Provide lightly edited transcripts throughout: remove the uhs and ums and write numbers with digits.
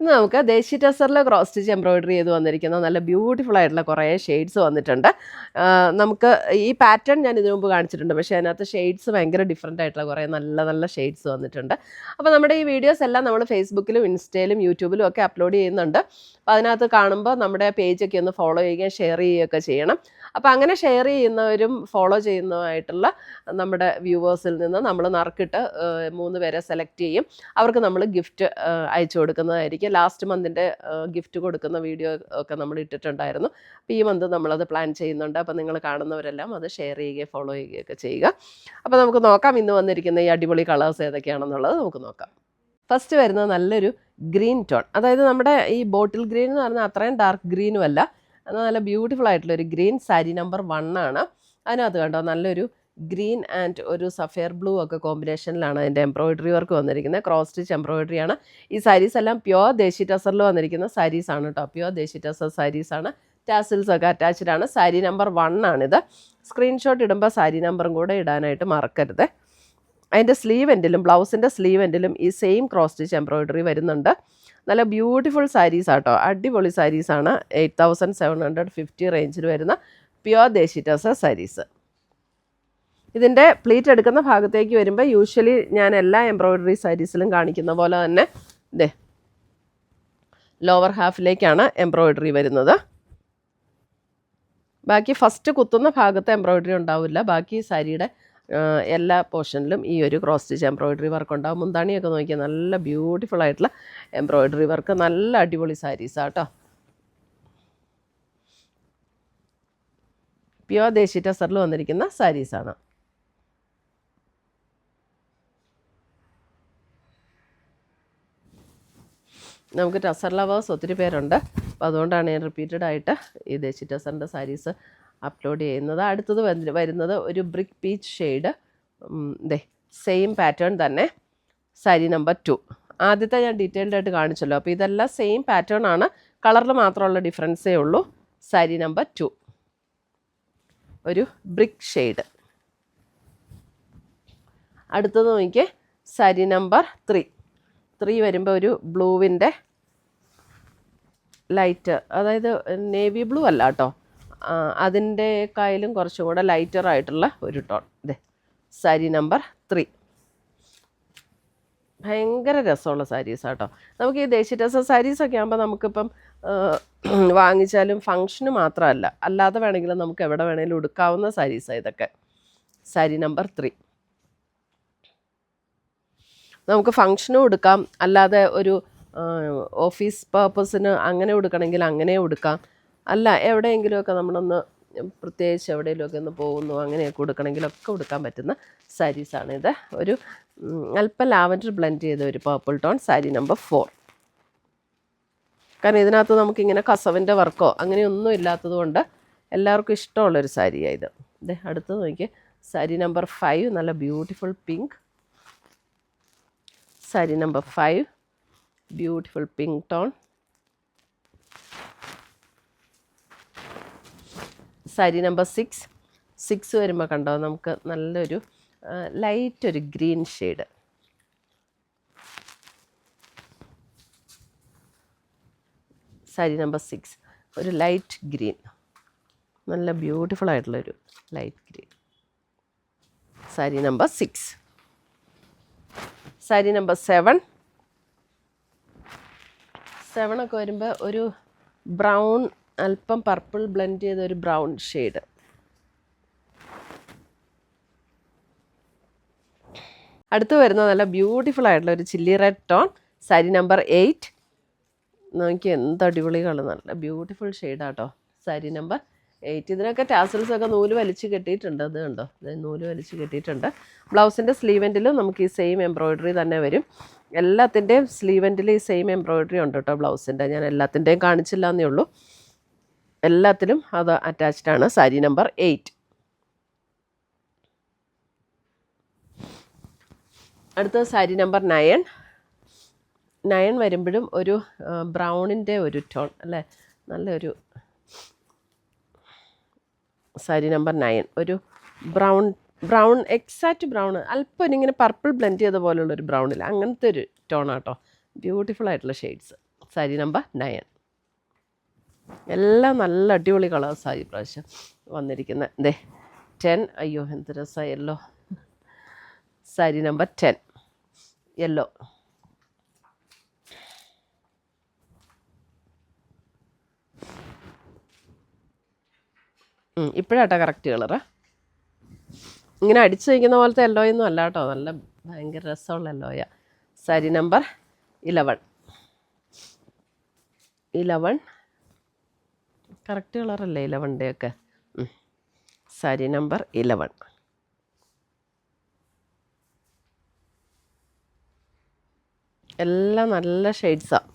ഇന്ന് നമുക്ക് ദേശി ടെസറിൽ cross stitch embroidery ചെയ്ത് വന്നിരിക്കുന്ന നല്ല ബ്യൂട്ടിഫുൾ ആയിട്ടുള്ള കുറേ ഷെയ്ഡ്സ് വന്നിട്ടുണ്ട്. നമുക്ക് ഈ പാറ്റേൺ ഞാൻ ഇതിനു മുമ്പ് കാണിച്ചിട്ടുണ്ട്, പക്ഷേ അതിനകത്ത് ഷെയ്ഡ്സ് ഭയങ്കര ഡിഫറെൻ്റ് ആയിട്ടുള്ള കുറേ നല്ല നല്ല ഷെയ്ഡ്സ് വന്നിട്ടുണ്ട്. അപ്പോൾ നമ്മുടെ ഈ വീഡിയോസ് എല്ലാം നമ്മൾ ഫേസ്ബുക്കിലും ഇൻസ്റ്റയിലും യൂട്യൂബിലും ഒക്കെ അപ്ലോഡ് ചെയ്യുന്നുണ്ട്. അപ്പോൾ അതിനകത്ത് കാണുമ്പോൾ നമ്മുടെ പേജൊക്കെ ഒന്ന് ഫോളോ ചെയ്യുകയും ഷെയർ ചെയ്യുകയൊക്കെ ചെയ്യണം. അപ്പോൾ അങ്ങനെ ഷെയർ ചെയ്യുന്നവരും ഫോളോ ചെയ്യുന്നതുമായിട്ടുള്ള നമ്മുടെ വ്യൂവേഴ്സിൽ നിന്ന് നമ്മൾ നറുക്കിട്ട് 3 പേരെ സെലക്ട് ചെയ്യും. അവർക്ക് നമ്മൾ ഗിഫ്റ്റ് അയച്ചു കൊടുക്കുന്നതായിരിക്കും. ലാസ്റ്റ് മന്തിൻ്റെ ഗിഫ്റ്റ് കൊടുക്കുന്ന വീഡിയോ ഒക്കെ നമ്മൾ ഇട്ടിട്ടുണ്ടായിരുന്നു. അപ്പോൾ ഈ മന്ത് നമ്മളത് പ്ലാൻ ചെയ്യുന്നുണ്ട്. അപ്പോൾ നിങ്ങൾ കാണുന്നവരെല്ലാം അത് ഷെയർ ചെയ്യുകയും ഫോളോ ചെയ്യുകയൊക്കെ ചെയ്യുക. അപ്പോൾ നമുക്ക് നോക്കാം ഇന്ന് വന്നിരിക്കുന്ന ഈ അടിപൊളി കളേഴ്സ് ഏതൊക്കെയാണെന്നുള്ളത് നമുക്ക് നോക്കാം. ഫസ്റ്റ് വരുന്നത് നല്ലൊരു ഗ്രീൻ ടോൺ, അതായത് നമ്മുടെ ഈ ബോട്ടിൽ ഗ്രീൻ എന്ന് പറഞ്ഞാൽ അത്രയും ഡാർക്ക് ഗ്രീനും അല്ല, അത് നല്ല ബ്യൂട്ടിഫുൾ ആയിട്ടുള്ളൊരു ഗ്രീൻ. സാരി നമ്പർ 1 ആണ്. അതിനകത്ത് കണ്ടോ നല്ലൊരു ഗ്രീൻ ആൻഡ് ഒരു സഫയർ ബ്ലൂ ഒക്കെ കോമ്പിനേഷനിലാണ് അതിൻ്റെ എംബ്രോയിഡറി വർക്ക് വന്നിരിക്കുന്നത്. ക്രോസ് സ്റ്റിച്ച് എംബ്രോയിഡറിയാണ്. ഈ സാരീസ് എല്ലാം പ്യുവർ ദേശി ടസറിൽ വന്നിരിക്കുന്ന സാരീസാണ് കേട്ടോ. പ്യുവർ ദേശി ടസർ സാരീസാണ്. ടാസിൽസ് ഒക്കെ അറ്റാച്ച്ഡ് ആണ്. സാരി നമ്പർ 1 ആണിത്. സ്ക്രീൻഷോട്ട് ഇടുമ്പോൾ സാരി നമ്പറും കൂടെ ഇടാനായിട്ട് മറക്കരുത്. അതിൻ്റെ സ്ലീവ് എൻഡിലും ബ്ലൗസിൻ്റെ സ്ലീവ് എൻഡിലും ഈ സെയിം ക്രോസ് സ്റ്റിച്ച് എംബ്രോയിഡറി വരുന്നുണ്ട്. നല്ല ബ്യൂട്ടിഫുൾ സാരീസ് ആട്ടോ, അടിപൊളി സാരീസാണ്. 8750 റേഞ്ചിൽ വരുന്ന പ്യുവർ ദേശി ടസർ സാരീസ്. ഇതിൻ്റെ പ്ലീറ്റ് എടുക്കുന്ന ഭാഗത്തേക്ക് വരുമ്പോൾ യൂഷ്വലി ഞാൻ എല്ലാ എംബ്രോയിഡറി സാരീസിലും കാണിക്കുന്ന പോലെ തന്നെ ഇതേ ലോവർ ഹാഫിലേക്കാണ് എംബ്രോയിഡറി വരുന്നത്. ബാക്കി ഫസ്റ്റ് കുത്തുന്ന ഭാഗത്ത് എംബ്രോയിഡറി ഉണ്ടാവില്ല. ബാക്കി സാരിയുടെ എല്ലാ പോർഷനിലും ഈ ഒരു ക്രോസ് സ്റ്റിച്ച് എംബ്രോയിഡറി വർക്ക് ഉണ്ടാവും. മുന്താണിയൊക്കെ നോക്കിയാൽ നല്ല ബ്യൂട്ടിഫുൾ ആയിട്ടുള്ള എംബ്രോയിഡറി വർക്ക്, നല്ല അടിപൊളി സാരീസാട്ടോ. പ്യുവർ ദേശി ടസറിൽ വന്നിരിക്കുന്ന സാരീസാണ്. നമുക്ക് ടസർ ലവേഴ്സ് ഒത്തിരി പേരുണ്ട്. അപ്പോൾ അതുകൊണ്ടാണ് ഞാൻ റിപ്പീറ്റഡ് ആയിട്ട് ഈ ദേശി ടസറിൻ്റെ സാരീസ് അപ്ലോഡ് ചെയ്യുന്നത്. അടുത്തത് വരുന്നത് ഒരു brick peach shade, same pattern തന്നെ. സാരി നമ്പർ 2 ആദ്യത്തെ ഞാൻ ഡീറ്റെയിൽഡ് ആയിട്ട് കാണിച്ചല്ലോ. അപ്പോൾ ഇതെല്ലാം സെയിം പാറ്റേൺ ആണ്, കളറിൽ മാത്രമുള്ള ഡിഫറൻസേ ഉള്ളൂ. സാരി നമ്പർ 2 ഒരു ബ്രിക്ക് ഷെയ്ഡ്. അടുത്തത് നോക്കിയേ സാരി നമ്പർ 3 വരുമ്പോൾ ഒരു ബ്ലൂവിൻ്റെ ലൈറ്റ്, അതായത് നേവി ബ്ലൂ അല്ല കേട്ടോ, അതിൻ്റെ കായലും കുറച്ചും കൂടെ ലൈറ്ററായിട്ടുള്ള ഒരു ടോൺ. ഇതേ സാരി നമ്പർ 3 ഭയങ്കര രസമുള്ള സാരീസാട്ടോ. നമുക്ക് ഈ ദേശി ടസർ സാരീസൊക്കെ ആകുമ്പോൾ നമുക്കിപ്പം വാങ്ങിച്ചാലും ഫങ്ഷന് മാത്രമല്ല, അല്ലാതെ വേണമെങ്കിലും നമുക്ക് എവിടെ വേണമെങ്കിലും ഉടുക്കാവുന്ന സാരീസാണ് ഇതൊക്കെ. സാരി നമ്പർ 3 നമുക്ക് ഫങ്ഷനും ഉടുക്കാം, അല്ലാതെ ഒരു ഓഫീസ് പർപ്പസിന് അങ്ങനെ ഉടുക്കണമെങ്കിൽ അങ്ങനെ ഉടുക്കാം, അല്ല എവിടെയെങ്കിലുമൊക്കെ നമ്മളൊന്ന് പ്രത്യേകിച്ച് എവിടെയെങ്കിലുമൊക്കെ ഒന്ന് പോകുന്നു അങ്ങനെയൊക്കെ ഉടുക്കണമെങ്കിലൊക്കെ ഉടുക്കാൻ പറ്റുന്ന സാരീസാണിത്. ഒരു അല്പം ലാവൻഡർ ബ്ലെൻഡ് ചെയ്ത ഒരു പർപ്പിൾ ടോൺ. സാരി നമ്പർ 4. കാരണം ഇതിനകത്ത് നമുക്കിങ്ങനെ കസവിൻ്റെ വർക്കോ അങ്ങനെയൊന്നും ഇല്ലാത്തത് കൊണ്ട് എല്ലാവർക്കും ഇഷ്ടമുള്ളൊരു സാരിയാണ് ഇത്. അടുത്തത് നോക്കിയേ സാരി നമ്പർ 5 നല്ല beautiful pink. Sari number 5 beautiful pink tone. Sari number 6 വരുമ്പോൾ കണ്ടോ നമുക്ക് നല്ലൊരു ലൈറ്റ് ഒരു ഗ്രീൻ ഷെയ്ഡ്. സാരി നമ്പർ 6 ഒരു ലൈറ്റ് ഗ്രീൻ, നല്ല ബ്യൂട്ടിഫുൾ ആയിട്ടുള്ളൊരു light green. Sari number 6. Sari number 7 ഒക്കെ വരുമ്പോൾ ഒരു ബ്രൗൺ, അല്പം പർപ്പിൾ ബ്ലെൻഡ് ചെയ്ത ഒരു ബ്രൗൺ ഷെയ്ഡ്. അടുത്ത് വരുന്നത് നല്ല ബ്യൂട്ടിഫുൾ ആയിട്ടുള്ള ഒരു chilli red tone. Sari number 8 നോക്കി എന്ത് അടിപൊളികൾ, നല്ല ബ്യൂട്ടിഫുൾ ഷെയ്ഡാട്ടോ. സാരി നമ്പർ 8 ഇതിനൊക്കെ ടാസൽസൊക്കെ നൂല് വലിച്ച് കെട്ടിയിട്ടുണ്ട്. അത് കണ്ടോ, നൂല് വലിച്ച് കെട്ടിയിട്ടുണ്ട്. ബ്ലൗസിൻ്റെ സ്ലീവെൻറ്റിലും നമുക്ക് ഈ സെയിം എംബ്രോയിഡറി തന്നെ വരും. എല്ലാത്തിൻ്റെയും സ്ലീവെൻറ്റിൽ ഈ സെയിം എംബ്രോയിഡറി ഉണ്ട് കേട്ടോ ബ്ലൗസിൻ്റെ. ഞാൻ എല്ലാത്തിൻ്റെയും കാണിച്ചില്ല എന്നേ ഉള്ളൂ, എല്ലാത്തിലും അത് അറ്റാച്ച്ഡ് ആണ്. സാരി നമ്പർ 8. അടുത്തത് സാരി നമ്പർ 9 വരുമ്പോഴും ഒരു ബ്രൗണിൻ്റെ ഒരു ടോൺ അല്ലേ, നല്ലൊരു സാരി നമ്പർ 9 ഒരു ബ്രൗൺ എക്സാക്റ്റ് ബ്രൗൺ, അല്പം ഇങ്ങനെ പർപ്പിൾ ബ്ലെൻഡ് ചെയ്ത പോലുള്ളൊരു ബ്രൗണിൽ അങ്ങനത്തെ ഒരു ടോണാട്ടോ. ബ്യൂട്ടിഫുൾ ആയിട്ടുള്ള ഷെയ്ഡ്സ്. സാരി നമ്പർ 9. എല്ലാം നല്ല അടിപൊളി കളേഴ്സായി പ്രാവശ്യം വന്നിരിക്കുന്നത്. ദേ 10. അയ്യോ എന്ത് രസമാണ് യെല്ലോ. Sari number 10 yellow. ഇപ്പോഴാട്ടോ കറക്റ്റ് കളറ്. ഇങ്ങനെ അടിച്ചു വയ്ക്കുന്ന പോലത്തെ യെല്ലോയൊന്നും അല്ല കേട്ടോ, നല്ല ഭയങ്കര രസമുള്ള യെല്ലോയാ. സാരി നമ്പർ 11. കറക്റ്റ് കളറല്ലേ 11 ഒക്കെ. സാരി നമ്പർ 11. എല്ലാം നല്ല ഷെയ്ഡ്സാണ്.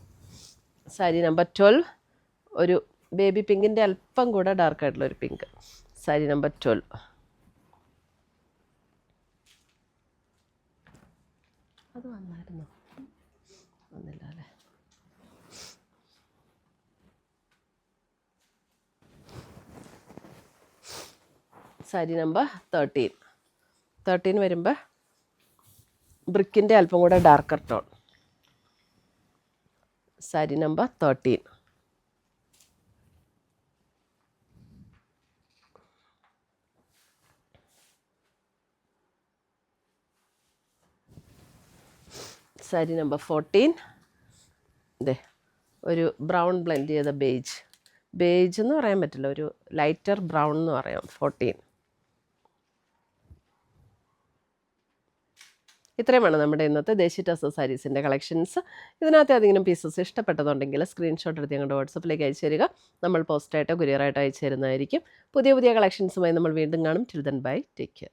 സാരി നമ്പർ 12 ഒരു ബേബി പിങ്കിൻ്റെ അല്പം കൂടെ ഡാർക്കായിട്ടുള്ളൊരു പിങ്ക്. സാരി നമ്പർ 12. അത് വന്നായിരുന്നു, വന്നില്ല അല്ലേ. സാരി നമ്പർ 13 വരുമ്പോൾ ബ്രിക്കിൻ്റെ അല്പം കൂടെ darker tone. Sari number 13. Sari number 14. ഇതേ ഒരു ബ്രൗൺ ബ്ലെൻഡ് ചെയ്ത ബേജ് എന്ന് പറയാൻ പറ്റില്ല, ഒരു ലൈറ്റർ ബ്രൗൺ എന്ന് പറയാം. 14. ഇത്രയുമാണ് നമ്മുടെ ഇന്നത്തെ ദേശി ടസർ സാരീസിൻ്റെ കളക്ഷൻസ്. ഇതിനകത്ത് ഏതെങ്കിലും പീസസ് ഇഷ്ടപ്പെട്ടതുണ്ടെങ്കിൽ സ്ക്രീൻഷോട്ട് എടുത്ത് ഞങ്ങളുടെ വാട്സപ്പിലേക്ക് അയച്ചു തരിക. നമ്മൾ പോസ്റ്റായിട്ടോ കൊറിയറായിട്ടോ അയച്ചു തരുന്നതായിരിക്കും. പുതിയ കളക്ഷൻസുമായി നമ്മൾ വീണ്ടും കാണും. Till then bye, take care.